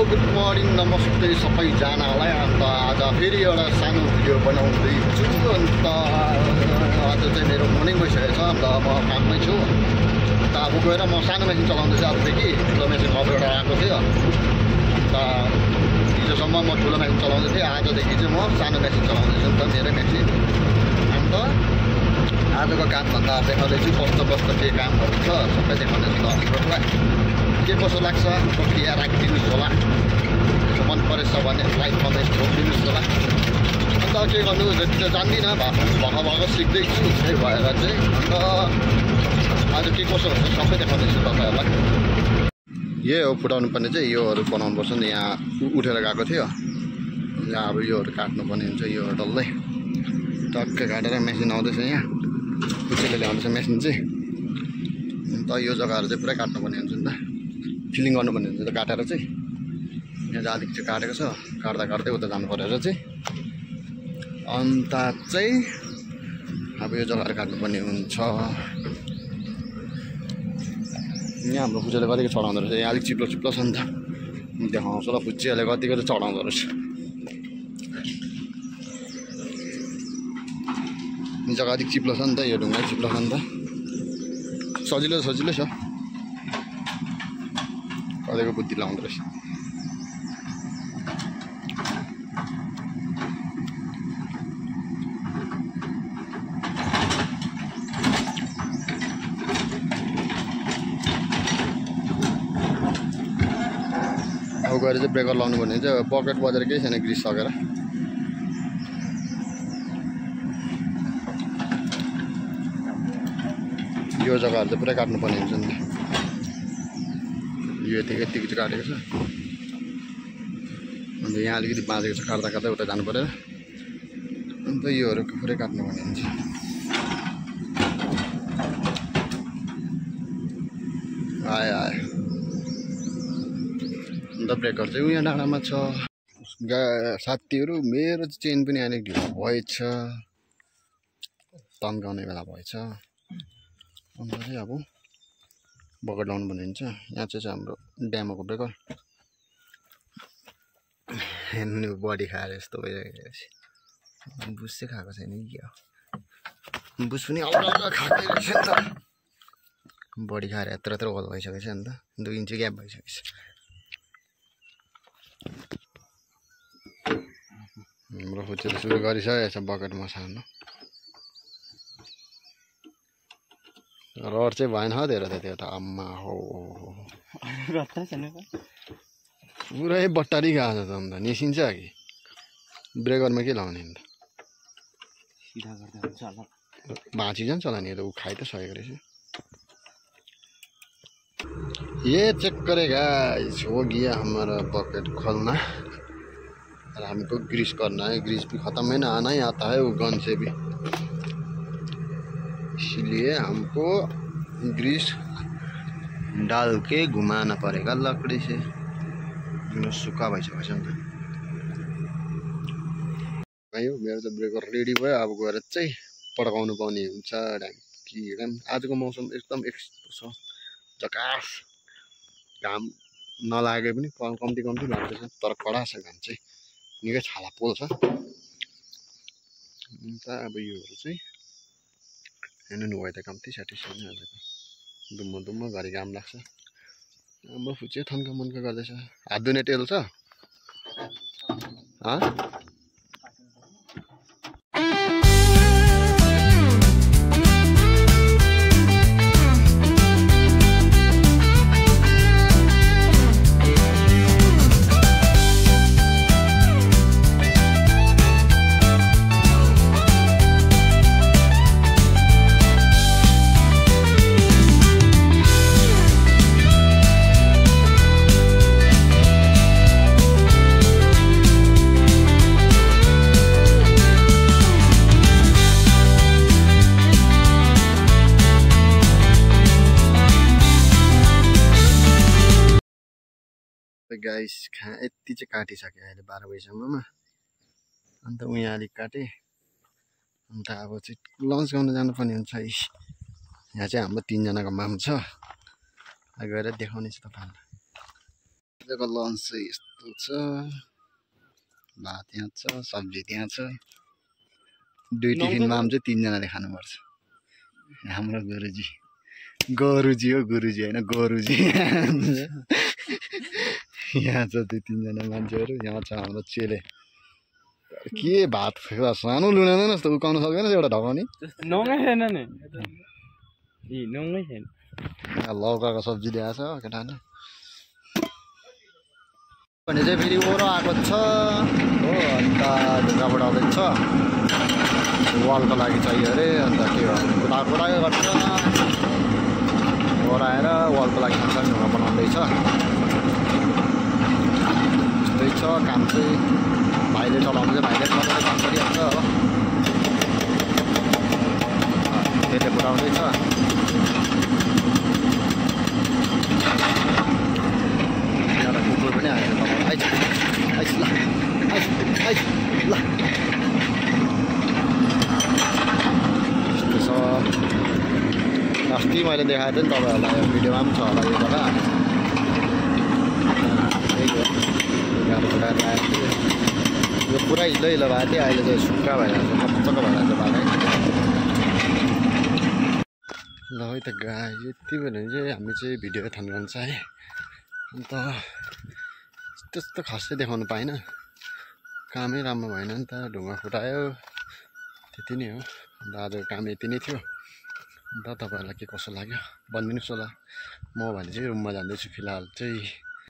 Good morning नमस्ते सबैजनालाई। अन्त आज फेरि एउटा सानो भिडियो बनाउँदैछु। अन्त आज चाहिँ मेरो मर्निङ भइसकेको छ। अन्त म काममै छु। अन्त अब गएर म सानो मेसिन चलाउँदैछु। अबदेखि ठुलो मेसिन अब एउटा आएको थियो। अन्त हिजोसम्म म ठुलो मेसिन चलाउँदै थिएँ। आजदेखि चाहिँ म सानो मेसिन चलाउँदैछु नि त, मेरै मेसिन। अन्त आजको कामभन्दा देखाउँदैछु कस्तो कस्तो के कामहरू छ सबै देखाउँदैछु ल हजुरहरूलाई। के कसो लाग्छ प्रक्रिया राखिदिनुहोस् होला। मन परेछ भने लाइक कमेन्ट गरिदिनुहोस् होला। अन्त के गर्नु जति त जान्दिनँ, भएको सिक्दैछु त्यही भएर चाहिँ। अन्त आज के कसो हुन्छ सबै देखाउँदैछु तपाईँहरूलाई। यही हो फुटाउनु पर्ने चाहिँ योहरू बनाउनु पर्छ नि। यहाँ उठेर गएको थियो, यहाँ अब योहरू काट्नुपर्ने हुन्छ। योहरू डल्लै टक्कै काटेर मेसिन आउँदैछ। यहाँ खुसीले ल्याउँदैछ मेसिन चाहिँ। अन्त यो जग्गाहरू चाहिँ पुरै काट्नुपर्ने हुन्छ नि त, फिलिङ गर्नुपर्ने हुन्छ त काटेर चाहिँ। यहाँ चाहिँ अलिक चाहिँ काटेको छ, काट्दा काट्दै उता जानु परेर चाहिँ। अन्त चाहिँ अब यो जग्गाहरू काट्नुपर्ने हुन्छ। यहाँ हाम्रो फुच्चेले कतिको चढाउँदो रहेछ। यहाँ अलिक चिप्लो चिप्लो छ नि त, देखाउँछ ल फुच्चेहरूले कतिको चाहिँ चढाउँदो रहेछ। यो जग्गा अलिक चिप्लो छ नि त, यो ढुङ्गा चिप्लो छ नि त। सजिलो सजिलै छ, कतिको बुद्धि लाउँदो रहेछ। अब गएर चाहिँ ब्रेकर लाउनु पर्ने चाहिँ बकेट बजेर केही छैन ग्रिस सकेर। यो जग्गाहरू चाहिँ पुरै काट्नुपर्ने हुन्छ नि त। यो यतिको चाहिँ काटेको छ। अन्त यहाँ अलिकति बाँचेको छ, काट्दा काट्दै उता जानु परेर। अन्त योहरू पुरै काट्नुपर्ने हुन्छ। आयो आयो। अन्त ब्रेकर चाहिँ उहाँ डाँडामा छ। साथीहरू मेरो चेन पनि अलिक ढिलो भएछ, तन्काउने बेला भएछ। अन्त चाहिँ अब बकेट लाउनु पर्ने हुन्छ। यहाँ चाहिँ हाम्रो ड्यामोको ब्रेकर हेर्नु बडी खाएर यस्तो भइरहेको। बुझ चाहिँ खाएको छैन कि हो, बुझ पनि हल्का हल्का खाएकै रहेछ नि त। बडी खाएर यत्रो यत्रो होल भइसकेको छ नि त, 2 इन्च ग्याप भइसकेको छ। हाम्रो फुच्चेले सुरु गरिसकेको छ बकेट मसाल्नु। रड चाहिँ भएन धेरै त त्यो त। आम्मा हो पुरै बट्टारी गएको छ त। अन्त निस्किन्छ कि ब्रेकरमा के लाउने नि त, भाँचिजान्छ होला नि। यो त ऊ खाइ त सकेको रहेछ। ये चेक करे गाइस, हो गया हमारा बकेट खोलना और हमको ग्रीस करना है। ग्रीस भी खत्म है ना, आना ही आता है वो गन से भी, इसलिए हमको ग्रीस डाल के घुमाना पड़ेगा लकड़ी से। सुक्खा भइसकेको छ नि त भाइ। मेरो त ब्रेकर रेडी भयो। अब गएर चाहिँ पड्काउनु पाउने हुन्छ। आजको मौसम एकदम यस्तो छ झकास। घाम नलागे पनि कम्ती कम्ती लाग्दैछ, तर कडा छ घाम चाहिँ। निकै छाला पोल्छ। अन्त अब योहरू चाहिँ हेर्नु नि वेदर कम्ती सेटिस्फाई नै हालेको। दुम्म दुम्म घरि घाम लाग्छ। अब फुच्चे थन्का मुन्का गर्दैछ। हात धुने तेल छ? गाइस यति चाहिँ काटिसक्यो अहिले 12 बजीसम्ममा। अन्त उहाँ अलिक काटेँ। अन्त अब चाहिँ लन्च गर्न जानुपर्ने हुन्छ। यहाँ चाहिँ हाम्रो 3 जनाको माम छ, गएर देखाउने छु तपाईँहरूलाई। आजको लन्च चाहिँ यस्तो छ भात यहाँ छ सब्जी त्यहाँ छ दुई टिफिनमा चाहिँ 3 जनाले खानुपर्छ हाम्रो गुरुजी हो गुरुजी हैन गुरुजी यहाँ छ 2-3 जना मान्छेहरु यहाँ छ हाम्रो चेले के भात सानो लुनादैन जस्तो उकाउन सक्दैन एउटा ढकाउने नङै छैन नि नङै छैन लौकाको सब्जी ल्याएछ केटाले भने चाहिँ फेरि ओरो आएको छ हो अन्त ढुङ्गा बढाउँदैछ वालको लागि चाहियो अरे अन्त त्यो कुदायो गर्छ ओराएर वालको लागि सँगसँगै ढुङ्गा बनाउँदैछ त्यस्तै छ काम चाहिँ भाइले चलाउँदै भाइले मजाले काम गरिहाल्छ हो त्यसले बुढाउँदैछ यहाँ कुकुर पनि आएछ ल यस्तो छ अस्ति मैले देखाएको थिएँ नि तपाईँहरूलाई भिडियोमा पनि छ होला यो जग्गा यो पुरा हिलो हिलो भएको थियो अहिले चाहिँ सुक्खा भइरहेको छ मजाको भइरहेको छ बाटो ल है त गाई यति बेला चाहिँ हामी चाहिँ भिडियो थाल्नु चाहे अन्त त्यस्तो खासै देखाउनु पाएन कामै राम्रो भएन नि त ढुङ्गा फुटायो त्यति नै हो अन्त आज काम यति नै थियो अन्त तपाईँहरूलाई के कसो लाग्यो भनिदिनुहोस् होला म भने चाहिँ रुममा जाँदैछु फिलहाल चाहिँ